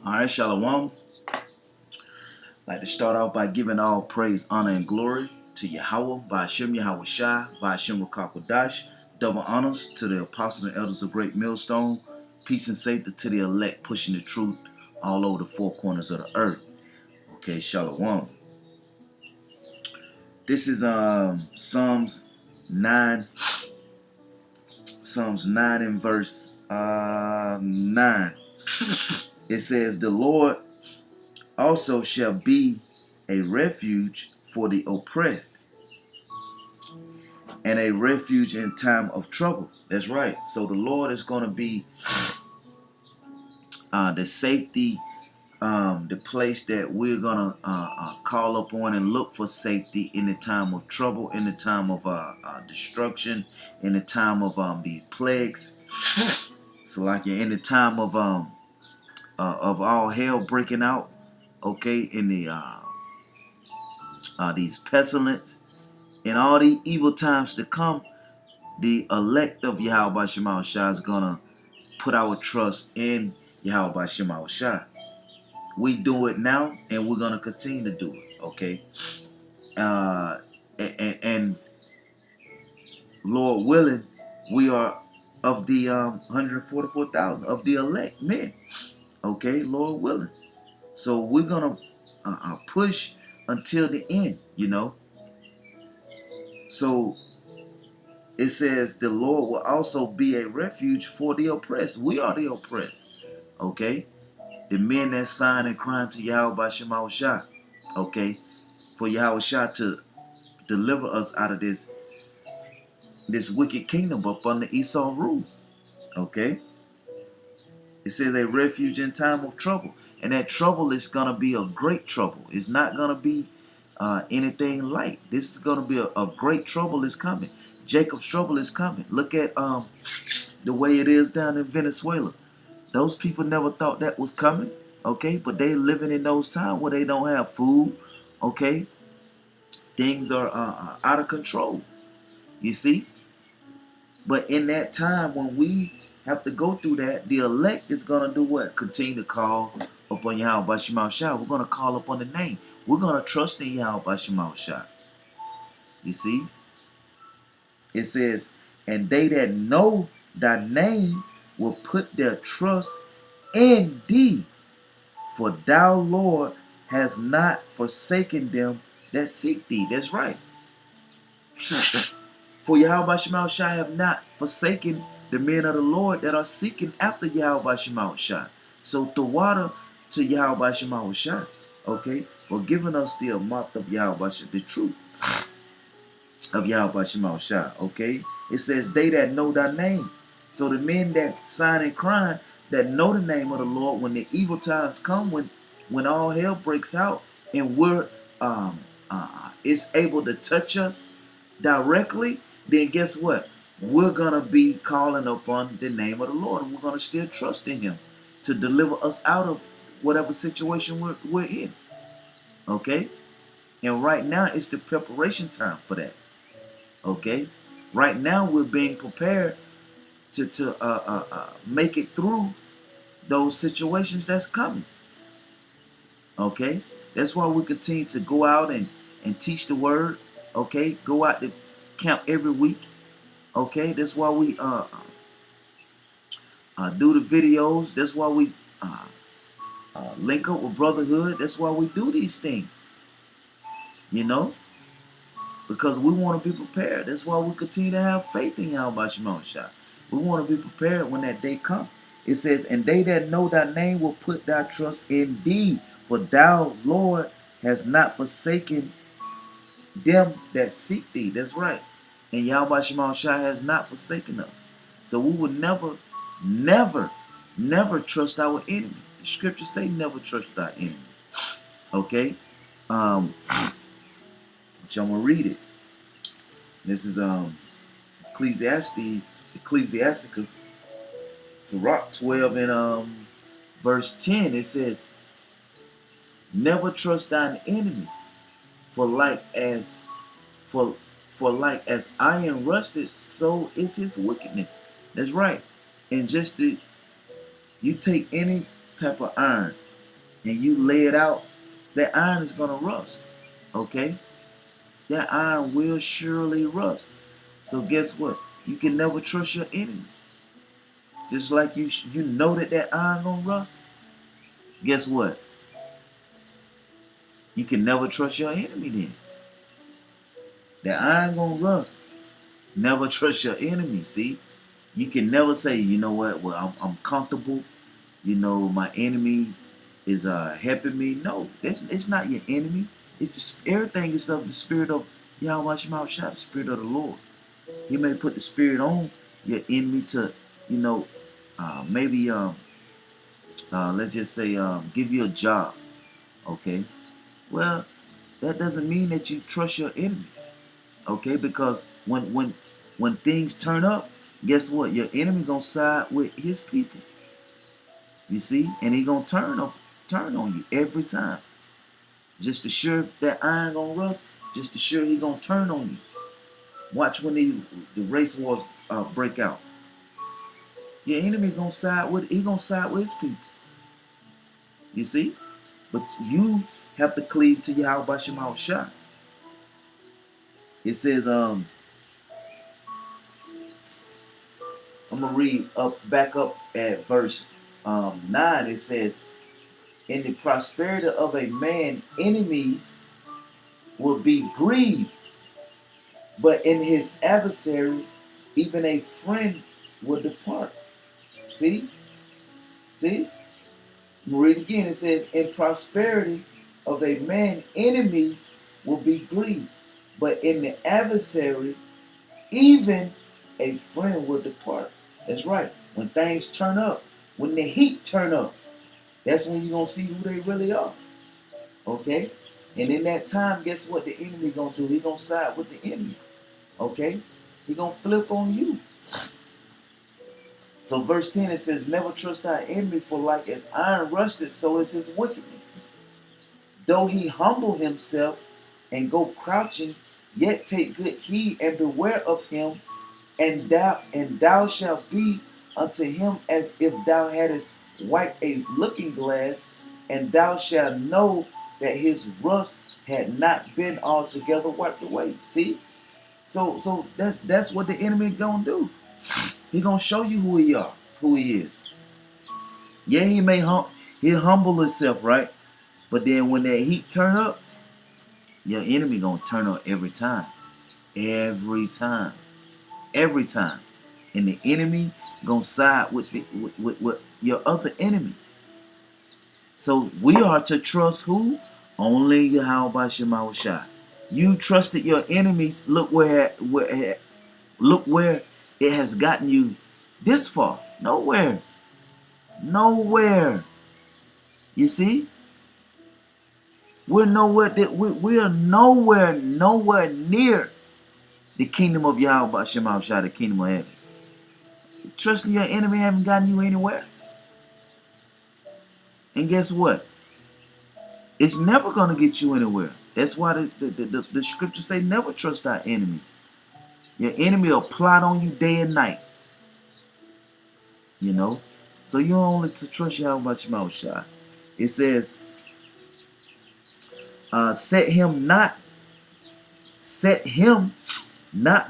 All right, Shalom. I'd like to start off by giving all praise, honor, and glory to Yahawah, by Hashem Yahawashi, by Hashem Rakakwadash. Double honors to the apostles and elders of Great Millstone. Peace and safety to the elect pushing the truth all over the four corners of the earth. Okay, Shalom. This is Psalms 9. Psalms 9 and verse 9. It says, "The Lord also shall be a refuge for the oppressed and a refuge in time of trouble." That's right. So the Lord is going to be the safety, the place that we're going to call upon and look for safety in the time of trouble, in the time of destruction, in the time of the plagues. So like in the time of all hell breaking out, okay, in the these pestilence, in all the evil times to come, the elect of Yahawah Shema Shah is gonna put our trust in Yahawah Shema Shah. We do it now, and we're gonna continue to do it. Okay, and Lord willing, we are of the 144,000 of the elect men. Okay, Lord willing. So we're gonna push until the end. So it says the Lord will also be a refuge for the oppressed. We are the oppressed. Okay? The men that sign and crying to Yahawah Shema Shah. Okay? For Yahweh Shah to deliver us out of this wicked kingdom up under Esau rule. Okay? It says a refuge in time of trouble. And that trouble is going to be a great trouble. It's not going to be anything light. This is going to be a great trouble is coming. Jacob's trouble is coming. Look at the way it is down in Venezuela. Those people never thought that was coming. Okay, but they living in those times where they don't have food. Okay, things are out of control. You see, but in that time when we have to go through that, the elect is gonna do what? Continue to call upon Yahawah Shema Shah. We're gonna call upon the name. We're gonna trust in Yahawah Shema Shah. You see, it says, "And they that know thy name will put their trust in thee. For thou, Lord, has not forsaken them that seek thee." That's right. For Yahawah Shema Shah have not forsaken the men of the Lord that are seeking after Yahawah Shema Shah. So the water to Yahawah Shema Shah, okay, for giving us the amount of Yahawah Shah, the truth of Yahawah Shema Shah, okay. It says, "They that know thy name." So the men that sign and crying, that know the name of the Lord, when the evil times come, when all hell breaks out, and we're it's able to touch us directly, then guess what? We're gonna be calling upon the name of the Lord, and we're gonna still trust in Him to deliver us out of whatever situation we're in. Okay, and right now it's the preparation time for that. Okay, right now we're being prepared to make it through those situations that's coming. Okay, that's why we continue to go out and teach the word. Okay, go out to camp every week. Okay, that's why we do the videos. That's why we link up with brotherhood. That's why we do these things. Because we want to be prepared. That's why we continue to have faith in Yahawah Shema Shah. We want to be prepared when that day comes. It says, "And they that know thy name will put thy trust in thee. For thou, Lord, has not forsaken them that seek thee." That's right. And Yahawah Shema Shah has not forsaken us. So we would never, never, never trust our enemy. The scriptures say never trust thy enemy. Okay? Which I'm going to read it. This is Ecclesiasticus, Sirach 12 and verse 10. It says, "Never trust thine enemy, for like as iron rusted, so is his wickedness." That's right. And you take any type of iron, and you lay it out, that iron is going to rust. Okay? That iron will surely rust. So guess what? You can never trust your enemy. Just like you know that iron going to rust. Guess what? You can never trust your enemy then. That iron going to rust. Never trust your enemy, see? You can never say, you know what, well, I'm comfortable. You know, my enemy is helping me. No, it's not your enemy. Everything is of the spirit of Yahawashi, the spirit of the Lord. He may put the spirit on your enemy to, you know, maybe let's just say give you a job. Okay. Well, that doesn't mean that you trust your enemy. Okay, because when things turn up, guess what? Your enemy gonna side with his people. You see, and he gonna turn on you every time. Just to sure that iron gonna rust. Just to sure he gonna turn on you. Watch when the race wars break out. Your enemy gonna side with his people. You see, but you have to cleave to Yahawashi. It says I'm gonna read back up at verse 9. It says, "In the prosperity of a man, enemies will be grieved, but in his adversary, even a friend will depart." See? I'm gonna read again. It says, "In prosperity of a man, enemies will be grieved, but in the adversary, even a friend will depart." That's right. When things turn up, when the heat turn up, that's when you're going to see who they really are. Okay? And in that time, guess what the enemy going to do? He going to side with the enemy. Okay? He going to flip on you. So verse 10, it says, "Never trust thy enemy, for like as iron rusted, so is his wickedness. Though he humble himself and go crouching, yet take good heed and beware of him, and thou shalt be unto him as if thou hadst wiped a looking glass, and thou shalt know that his rust had not been altogether wiped away." See? So that's what the enemy gonna do. He gonna show you who he is. Yeah, he'll humble himself, right? But then when that heat turn up, your enemy gonna turn up every time. Every time. Every time. And the enemy gonna side with your other enemies. So we are to trust who? Only Yahawashi. You trusted your enemies. Look where it has gotten you this far. Nowhere. You see? We are nowhere near the kingdom of Yahawashi, the kingdom of heaven. Trusting your enemy haven't gotten you anywhere. And guess what? It's never going to get you anywhere. That's why the scriptures say never trust our enemy. Your enemy will plot on you day and night. You know? So you only to trust Yahawashi. It says, set him not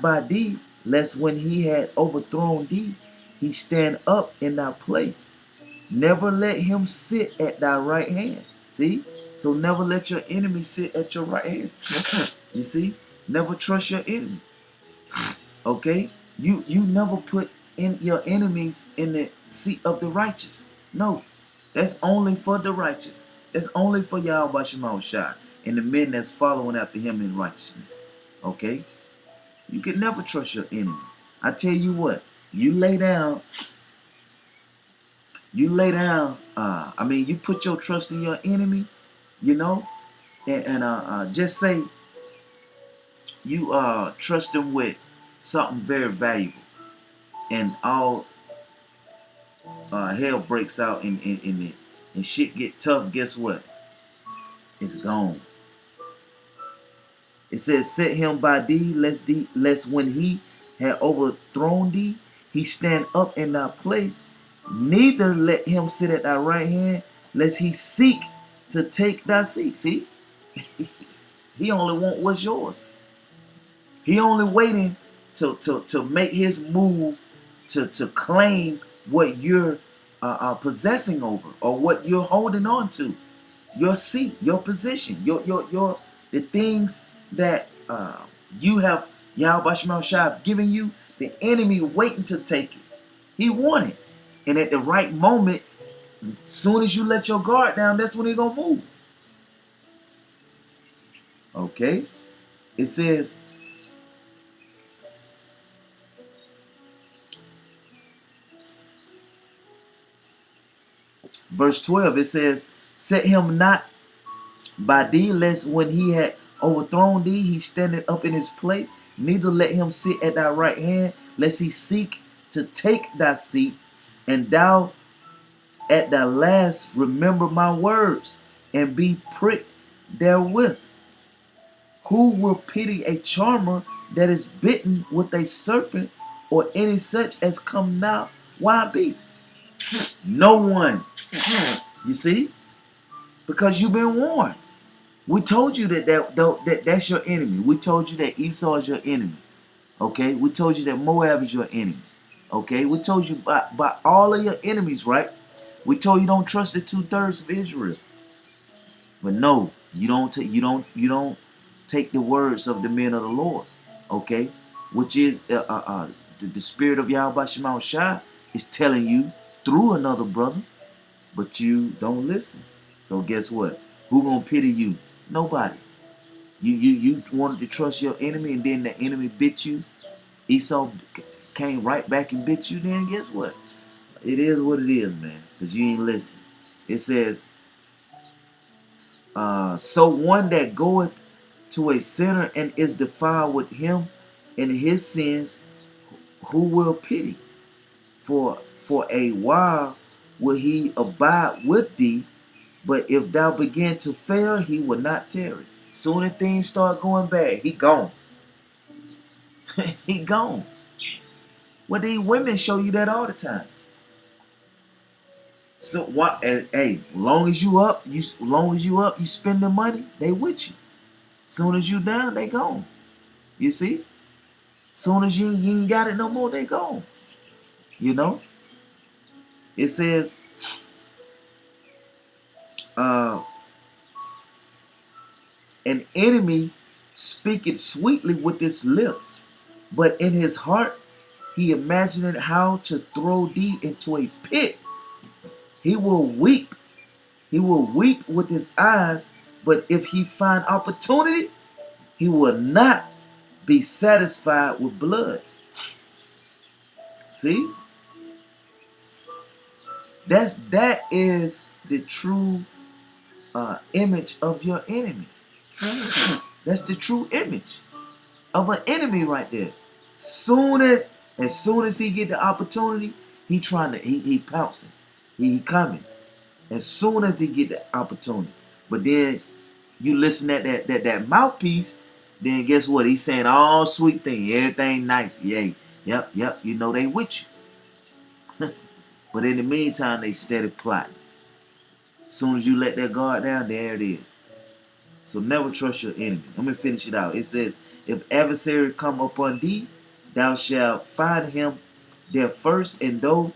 by thee, lest when he had overthrown thee, he stand up in thy place. Never let him sit at thy right hand. See? So never let your enemy sit at your right hand. You see? Never trust your enemy. Okay? You never put in your enemies in the seat of the righteous. No. That's only for the righteous. That's only for Yahawashi and the men that's following after him in righteousness. Okay? You can never trust your enemy. I tell you what, you lay down, you put your trust in your enemy, you know, and just say you trust him with something very valuable, and all hell breaks out and shit get tough. Guess what? It's gone. It says, set him by thee, lest when he had overthrown thee, he stand up in thy place. Neither let him sit at thy right hand, lest he seek to take thy seat. See, he only want what's yours. He only waiting to make his move to claim what you're possessing over, or what you're holding on to, your seat, your position, your the things that you have, Yahawashi have given you. The enemy waiting to take it. He want it, and at the right moment, soon as you let your guard down, that's when he gonna move. Okay, it says, verse 12. It says, set him not by thee, lest when he had overthrown thee, he standeth up in his place. Neither let him sit at thy right hand, lest he seek to take thy seat. And thou at thy last remember my words, and be pricked therewith. Who will pity a charmer that is bitten with a serpent, or any such as come now wild beast? No one. You see? Because you've been warned. We told you that's your enemy. We told you that Esau is your enemy. Okay? We told you that Moab is your enemy. Okay? We told you by all of your enemies, right? We told you don't trust the 2/3 of Israel. But no, you don't take the words of the men of the Lord. Okay? Which is the spirit of Yahawashi is telling you through another brother, but you don't listen. So guess what? Who gonna pity you? Nobody. You wanted to trust your enemy, and then the enemy bit you. Esau came right back and bit you. Then guess what? It is what it is, man. Because you ain't listen. It says, so one that goeth to a sinner and is defiled with him in his sins, who will pity? For a while will he abide with thee, but if thou begin to fail, he will not tarry. Soon as things start going bad, he gone. He gone. Well, these women show you that all the time. So what? Hey, long as you up, you spend the money, they with you. Soon as you down, they gone. You see? Soon as you ain't got it no more, they gone. You know? It says, an enemy speaketh sweetly with his lips, but in his heart he imagined how to throw thee into a pit. He will weep. He will weep with his eyes, but if he find opportunity, he will not be satisfied with blood. See? That is the true image of your enemy. That's the true image of an enemy right there. As soon as he get the opportunity, he pouncing. He coming. As soon as he get the opportunity. But then you listen at that mouthpiece, then guess what? He's saying all sweet things, everything nice. Yay. Yep. You know they with you. But in the meantime, they steady plotting. As soon as you let that guard down, there it is. So never trust your enemy. Let me finish it out. It says, if adversary come upon thee, thou shalt find him there first, and though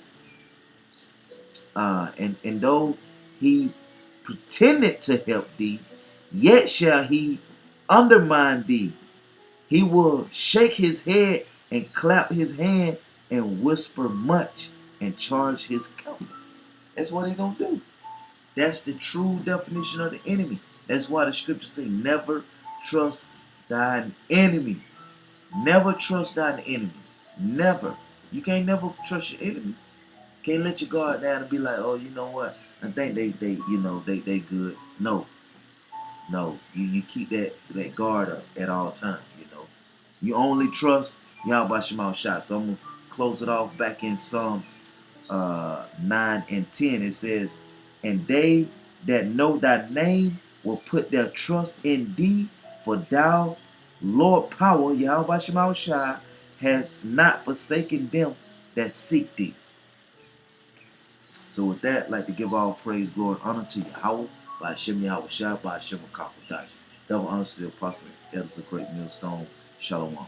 he pretended to help thee, yet shall he undermine thee. He will shake his head and clap his hand and whisper much and charge his countenance. That's what he gonna do. That's the true definition of the enemy. That's why the scriptures say, never trust thine enemy. Never trust thine enemy. Never. You can't never trust your enemy. Can't let your guard down and be like, oh, you know what? I think they good. No. You keep that guard up at all times, you know. You only trust Yahawashi. So I'm going to close it off back in Psalms 9 and 10. It says, and they that know thy name will put their trust in thee, for thou, Lord power, Yahawashi, has not forsaken them that seek thee. So with that, I'd like to give all praise, glory, and honor to Yahawah, By Shem Yahawashi, by Shem Kakadash. Double honors to the apostle, elders of Great Millstone. Shalom.